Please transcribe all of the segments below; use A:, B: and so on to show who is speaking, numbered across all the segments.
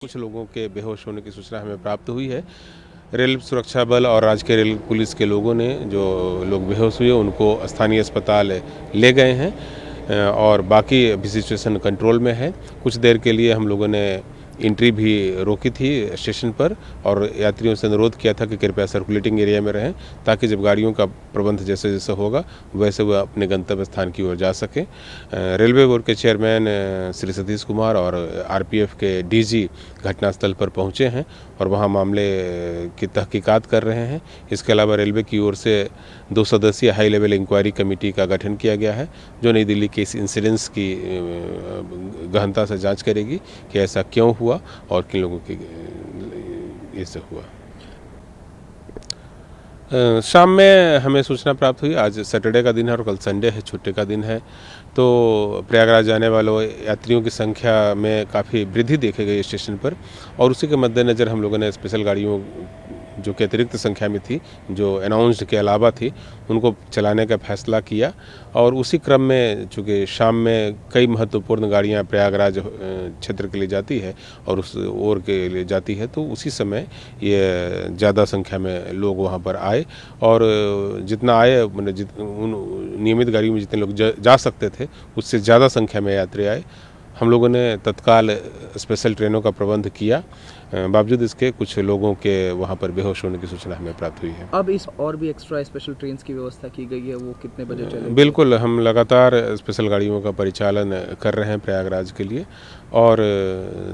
A: कुछ लोगों के बेहोश होने की सूचना हमें प्राप्त हुई है। रेल सुरक्षा बल और राज्य के रेल पुलिस के लोगों ने जो लोग बेहोश हुए उनको स्थानीय अस्पताल ले गए हैं और बाकी अभी सिचुएशन कंट्रोल में है। कुछ देर के लिए हम लोगों ने एंट्री भी रोकी थी स्टेशन पर और यात्रियों से अनुरोध किया था कि कृपया सर्कुलेटिंग एरिया में रहें ताकि जब गाड़ियों का प्रबंध जैसे जैसे होगा वैसे वह अपने गंतव्य स्थान की ओर जा सकें। रेलवे बोर्ड के चेयरमैन श्री सतीश कुमार और आरपीएफ के डीजी घटनास्थल पर पहुंचे हैं और वहां मामले की तहकीकात कर रहे हैं। इसके अलावा रेलवे की ओर से 2 सदस्यीय हाई लेवल इंक्वायरी कमेटी का गठन किया गया है जो नई दिल्ली के इस इंसिडेंस की गहनता से जांच करेगी कि ऐसा क्यों हुआ और किन लोगों की इससे हुआ। शाम में हमें सूचना प्राप्त हुई, आज सैटरडे का दिन है और कल संडे है, छुट्टी का दिन है, तो प्रयागराज जाने वालों यात्रियों की संख्या में काफ़ी वृद्धि देखी गई स्टेशन पर और उसी के मद्देनज़र हम लोगों ने स्पेशल गाड़ियों जो कि अतिरिक्त संख्या में थी, जो अनाउंस्ड के अलावा थी, उनको चलाने का फैसला किया। और उसी क्रम में चूँकि शाम में कई महत्वपूर्ण गाड़ियां प्रयागराज क्षेत्र के लिए जाती है और उस ओर के लिए जाती है, तो उसी समय ये ज़्यादा संख्या में लोग वहां पर आए और जितना आए उन नियमित गाड़ियों में जितने लोग जा सकते थे उससे ज़्यादा संख्या में यात्री आए। हम लोगों ने तत्काल स्पेशल ट्रेनों का प्रबंध किया, बावजूद इसके कुछ लोगों के वहां पर बेहोश होने की सूचना हमें प्राप्त हुई है।
B: अब इस और भी एक्स्ट्रा स्पेशल ट्रेन की व्यवस्था की गई है, वो कितने बजे चलेगी?
A: बिल्कुल, हम लगातार स्पेशल गाड़ियों का परिचालन कर रहे हैं प्रयागराज के लिए और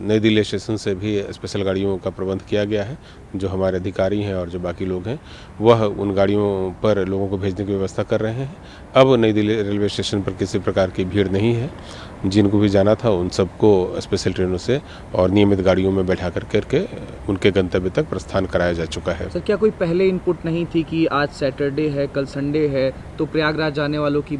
A: नई दिल्ली स्टेशन से भी स्पेशल गाड़ियों का प्रबंध किया गया है। जो हमारे अधिकारी हैं और जो बाकी लोग हैं वह उन गाड़ियों पर लोगों को भेजने की व्यवस्था कर रहे हैं। अब नई दिल्ली रेलवे स्टेशन पर किसी प्रकार की भीड़ नहीं है। जिनको भी जाना था उन सबको स्पेशल ट्रेनों से और नियमित गाड़ियों में बैठा करके उनके गंतव्य तक प्रस्थान कराया जा चुका है।
B: सर, क्या कोई पहले इनपुट नहीं थी कि आज सैटरडे है, कल संडे है, तो प्रयागराज जाने वालों की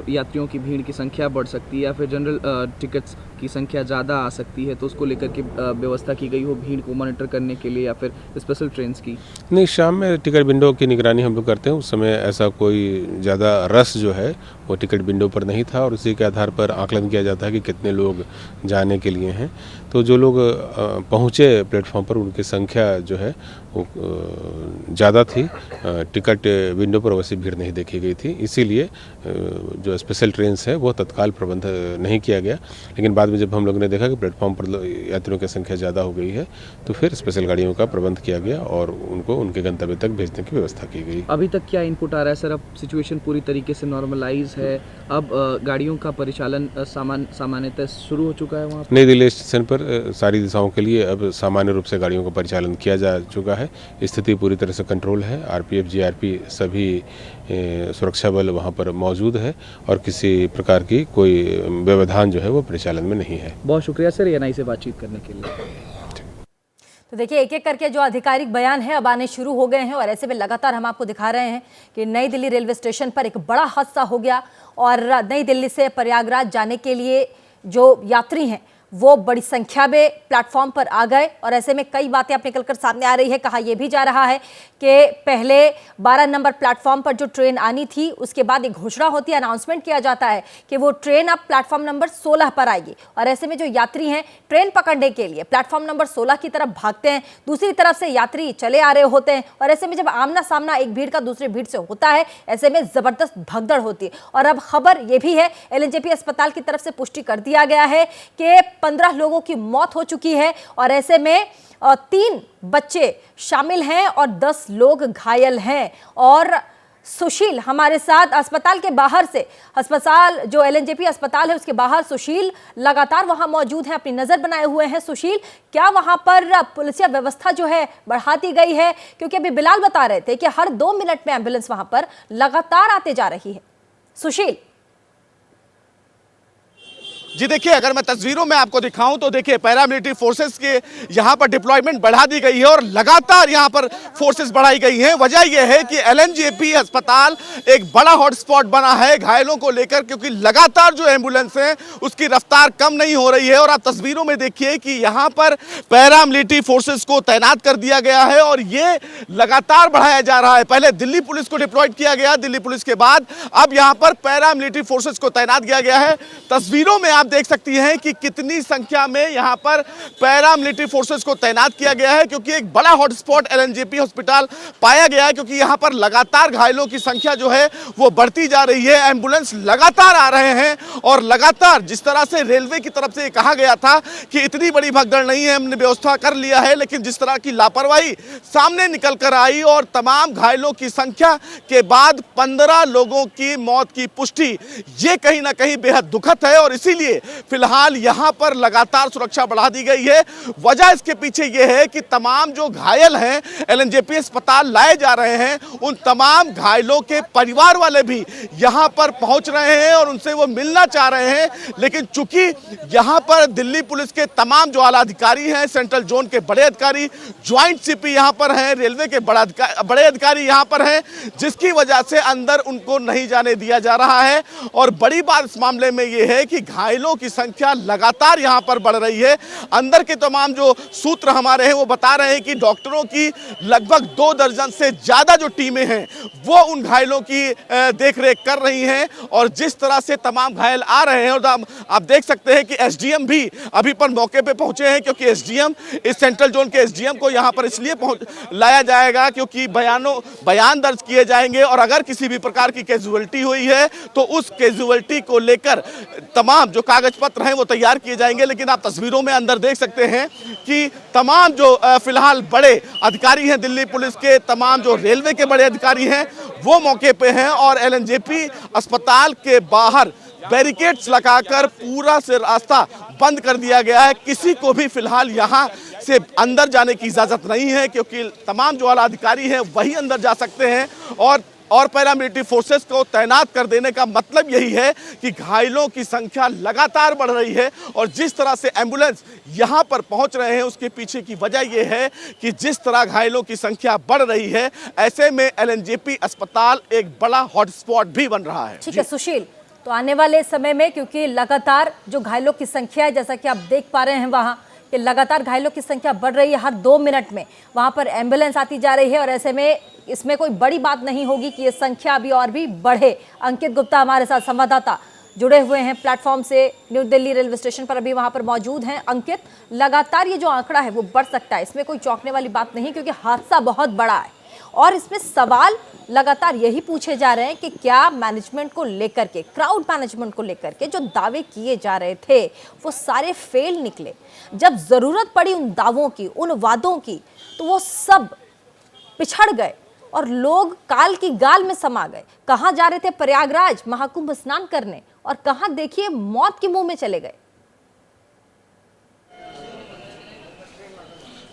B: यात्रियों की भीड़ की संख्या बढ़ सकती है या फिर जनरल टिकट्स की संख्या ज़्यादा आ सकती है, तो उसको लेकर के व्यवस्था की गई हो भीड़ को मॉनिटर करने के लिए या फिर स्पेशल ट्रेन की?
A: नहीं, शाम में टिकट विंडो की निगरानी हम लोग करते हैं। उस समय ऐसा कोई ज़्यादा रश जो है वो टिकट विंडो पर नहीं था और उसी के आधार पर आकलन किया जाता है कि कितने लोग जाने के लिए हैं। तो जो लोग पहुँचे प्लेटफॉर्म पर उनकी संख्या जो है वो ज़्यादा थी। टिकट विंडो पर वैसी भीड़ नहीं देखी गई थी, इसीलिए जो स्पेशल ट्रेन्स है वो तत्काल प्रबंध नहीं किया गया। लेकिन बाद में जब हम लोगों ने देखा कि प्लेटफॉर्म पर यात्रियों की संख्या ज़्यादा हो गई है तो फिर स्पेशल गाड़ियों का प्रबंध किया गया और उनको उनके गंतव्य तक भेजने की व्यवस्था की गई।
B: अभी तक क्या इनपुट आ रहा है सर? अब सिचुएशन पूरी तरीके से नॉर्मलाइज है, अब गाड़ियों का परिचालन सामान्यतः शुरू हो चुका है वहाँ पर?
A: नई दिल्ली स्टेशन पर सारी दिशाओं के लिए अब सामान्य रूप से गाड़ियों का परिचालन किया जा चुका है। स्थिति पूरी तरह से कंट्रोल है। आरपीएफ, जीआरपी सभी सुरक्षा बल वहां पर मौजूद है और किसी प्रकार की कोई व्यवधान जो है वो परिचालन में नहीं है।
B: बहुत शुक्रिया सर एएनआई से बातचीत करने के लिए।
C: तो देखिए, एक एक करके जो आधिकारिक बयान है अब आने शुरू हो गए हैं और ऐसे में लगातार हम आपको दिखा रहे हैं कि नई दिल्ली रेलवे स्टेशन पर एक बड़ा हादसा हो गया और नई दिल्ली से प्रयागराज जाने के लिए जो यात्री हैं वो बड़ी संख्या में प्लेटफॉर्म पर आ गए और ऐसे में कई बातें अब निकलकर सामने आ रही है। कहा यह भी जा रहा है कि पहले 12 नंबर प्लेटफॉर्म पर जो ट्रेन आनी थी उसके बाद एक घोषणा होती है, अनाउंसमेंट किया जाता है कि वो ट्रेन अब प्लेटफॉर्म नंबर 16 पर आएगी और ऐसे में जो यात्री हैं ट्रेन पकड़ने के लिए प्लेटफॉर्म नंबर 16 की तरफ भागते हैं, दूसरी तरफ से यात्री चले आ रहे होते हैं और ऐसे में जब आमना सामना एक भीड़ का दूसरी भीड़ से होता है ऐसे में जबरदस्त भगदड़ होती है। और अब खबर यह भी है, एलएनजेपी अस्पताल की तरफ से पुष्टि कर दिया गया है कि 15 लोगों की मौत हो चुकी है और ऐसे में 3 बच्चे शामिल हैं और 10 लोग घायल हैं। और सुशील हमारे साथ अस्पताल के बाहर से, अस्पताल जो एलएनजेपी अस्पताल है उसके बाहर सुशील लगातार वहां मौजूद है, अपनी नजर बनाए हुए हैं। सुशील, क्या वहां पर पुलिसिया व्यवस्था जो है बढ़ा दी गई है? क्योंकि अभी बिलाल बता रहे थे कि हर 2 मिनट में एम्बुलेंस वहां पर लगातार आते जा रही है। सुशील
D: जी देखिए, अगर मैं तस्वीरों में आपको दिखाऊं तो देखिए पैरामिलिट्री फोर्सेस के यहाँ पर डिप्लॉयमेंट बढ़ा दी गई है और लगातार यहाँ पर फोर्सेस बढ़ाई गई हैं। वजह यह है कि एलएनजेपी अस्पताल एक बड़ा हॉटस्पॉट बना है घायलों को लेकर, क्योंकि लगातार जो एम्बुलेंस है उसकी रफ्तार कम नहीं हो रही है। और आप तस्वीरों में देखिए कि यहाँ पर पैरामिलिट्री फोर्सेस को तैनात कर दिया गया है और ये लगातार बढ़ाया जा रहा है। पहले दिल्ली पुलिस को डिप्लॉयड किया गया, दिल्ली पुलिस के बाद अब यहाँ पर पैरामिलिट्री फोर्सेस को तैनात किया गया है। तस्वीरों में आप देख सकती हैं कि कितनी संख्या में यहाँ पर पैरामिलिट्री फोर्सेस को तैनात किया गया है, क्योंकि एक बड़ा हॉटस्पॉट एलएनजेपी अस्पताल पाया गया है, क्योंकि यहाँ पर लगातार घायलों की संख्या जो है वो बढ़ती जा रही है। एम्बुलेंस लगातार आ रहे हैं और लगातार जिस तरह से रेलवे की तरफ से कहा गया था कि इतनी बड़ी भगदड़ नहीं है, हमने व्यवस्था कर लिया है, लेकिन जिस तरह की लापरवाही सामने निकल कर आई और तमाम घायलों की संख्या के बाद 15 लोगों की मौत की पुष्टि, ये कहीं ना कहीं बेहद दुखद है। और इसीलिए फिलहाल यहां पर लगातार सुरक्षा बढ़ा दी गई है। वजह इसके पीछे यह है कि तमाम जो घायल हैं एलएनजेपी अस्पताल लाए जा रहे हैं, उन तमाम घायलों के परिवार वाले भी यहां पर पहुंच रहे हैं और उनसे वो मिलना चाह रहे हैं। लेकिन चूंकि यहां पर दिल्ली पुलिस के तमाम जो आला अधिकारी हैं, सेंट्रल जोन के बड़े अधिकारी, ज्वाइंट सीपी यहां पर हैं, रेलवे के बड़े अधिकारी यहां पर हैं, जिसकी वजह से अंदर उनको नहीं जाने दिया जा रहा है। और बड़ी बात इस मामले में यह है कि घायलों की संख्या लगातार यहां पर बढ़ रही है। अंदर के तमाम जो सूत्र हमारे हैं वो बता रहे हैं कि डॉक्टरों की लगभग 2 दर्जन से ज्यादा जो टीमें हैं वो उन घायलों की देखरेख कर रही हैं। और जिस तरह से तमाम घायल आ रहे हैं, और आप देख सकते हैं कि एसडीएम भी अभी पर मौके पे पहुंचे हैं, क्योंकि एसडीएम इस सेंट्रल जोन के एसडीएम को यहां पर इसलिए लाया जाएगा क्योंकि बयान दर्ज किए जाएंगे और अगर किसी भी प्रकार की कैजुअलिटी हुई है तो उस कैजुअलिटी को लेकर तमाम जो कागज पत्र हैं वो तैयार किए जाएंगे। लेकिन आप तस्वीरों में अंदर देख सकते हैं कि तमाम जो फिलहाल बड़े अधिकारी हैं दिल्ली पुलिस के, तमाम जो रेलवे के बड़े अधिकारी हैं वो मौके पे हैं और एलएनजेपी अस्पताल के बाहर बैरिकेड्स लगाकर पूरा से रास्ता बंद कर दिया गया है। किसी को भी फिलहाल यहां से अंदर जाने की इजाजत नहीं है, क्योंकि तमाम जो आला अधिकारी हैं वही अंदर जा सकते हैं। और पैरामिलिट्री फोर्सेस को तैनात कर देने का मतलब यही है कि घायलों की संख्या लगातार बढ़ रही है और जिस तरह से एम्बुलेंस यहां पर पहुंच रहे हैं उसके पीछे की वजह यह है कि जिस तरह घायलों की संख्या बढ़ रही है, ऐसे में एलएनजेपी अस्पताल एक बड़ा हॉटस्पॉट भी बन रहा है।
C: ठीक है सुशील, तो आने वाले समय में क्योंकि लगातार जो घायलों की संख्या है, जैसा कि आप देख पा रहे हैं वहाँ कि लगातार घायलों की संख्या बढ़ रही है, हर 2 मिनट में वहाँ पर एम्बुलेंस आती जा रही है और ऐसे में इसमें कोई बड़ी बात नहीं होगी कि ये संख्या अभी और भी बढ़े। अंकित गुप्ता हमारे साथ संवाददाता जुड़े हुए हैं प्लेटफॉर्म से, न्यू दिल्ली रेलवे स्टेशन पर अभी वहाँ पर मौजूद हैं। अंकित, लगातार ये जो आंकड़ा है वो बढ़ सकता है, इसमें कोई चौंकने वाली बात नहीं, क्योंकि हादसा बहुत बड़ा है और इसमें सवाल लगातार यही पूछे जा रहे हैं कि क्या मैनेजमेंट को लेकर के, क्राउड मैनेजमेंट को लेकर के जो दावे किए जा रहे थे वो सारे फेल निकले। जब जरूरत पड़ी उन दावों की, उन वादों की, तो वो सब पिछड़ गए और लोग काल की गाल में समा गए। कहाँ जा रहे थे प्रयागराज महाकुंभ स्नान करने और कहाँ देखिए मौत के मुंह में चले गए।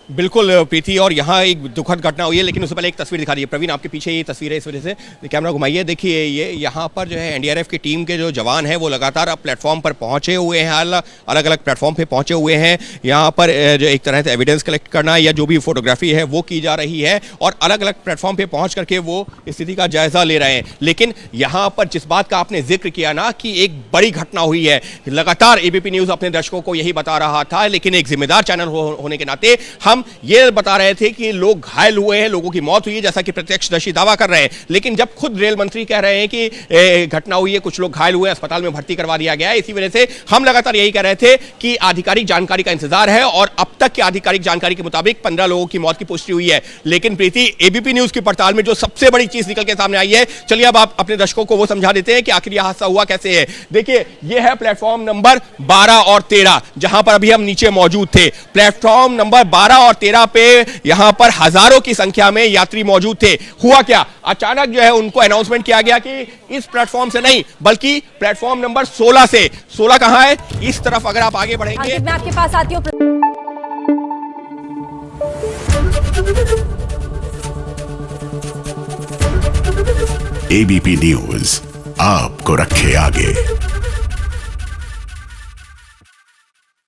E: बिल्कुल प्रीति, और यहाँ एक दुखद घटना हुई है, लेकिन उससे पहले एक तस्वीर दिखा रही है। प्रवीण आपके पीछे ये तस्वीर है, इस वजह से कैमरा घुमाइए। देखिए ये यहाँ पर जो है एनडीआरएफ की टीम के जो जवान हैं वो लगातार अब प्लेटफॉर्म पर पहुँचे हुए हैं, अलग अलग प्लेटफॉर्म पे पहुँचे हुए हैं। यहाँ पर जो एक तरह से एविडेंस कलेक्ट करना या जो भी फोटोग्राफी है वो की जा रही है और अलग अलग प्लेटफॉर्म पर पहुँच करके वो स्थिति का जायजा ले रहे हैं। लेकिन यहाँ पर जिस बात का आपने जिक्र किया ना कि एक बड़ी घटना हुई है, लगातार एबीपी न्यूज़ अपने दर्शकों को यही बता रहा था, लेकिन एक जिम्मेदार चैनल होने के नाते हम ये बता रहे थे कि लोग घायल हुए हैं, लोगों की मौत हुई है, जैसा कि प्रत्यक्षदर्शी दावा कर रहे हैं। लेकिन जब खुद रेल मंत्री कह रहे हैं कि घटना हुई है, कुछ लोग घायल हुए हैं, अस्पताल में भर्ती करवा दिया गया है, इसी वजह से हम लगातार यही कह रहे थे कि आधिकारिक जानकारी का इंतजार है और अब तक की आधिकारिक जानकारी के मुताबिक 15 लोगों की मौत की पुष्टि हुई है। लेकिन प्रीति, एबीपी न्यूज की पड़ताल में जो सबसे बड़ी चीज निकल के सामने आई है, चलिए अब आप अपने दर्शकों को वो समझा देते हैं कि आखिर यह हादसा हुआ कैसे है। देखिए यह है प्लेटफॉर्म नंबर 12 और 13, जहां पर अभी हम नीचे मौजूद थे। प्लेटफॉर्म नंबर 12 और 13 पे यहां पर हजारों की संख्या में यात्री मौजूद थे। हुआ क्या, अचानक जो है उनको अनाउंसमेंट किया गया कि इस प्लेटफॉर्म से नहीं बल्कि प्लेटफॉर्म नंबर 16 से। 16 कहां है, इस तरफ अगर आप आगे बढ़ेंगे।
C: मैं आपके पास आती हूं।
F: एबीपी न्यूज आपको रखे आगे।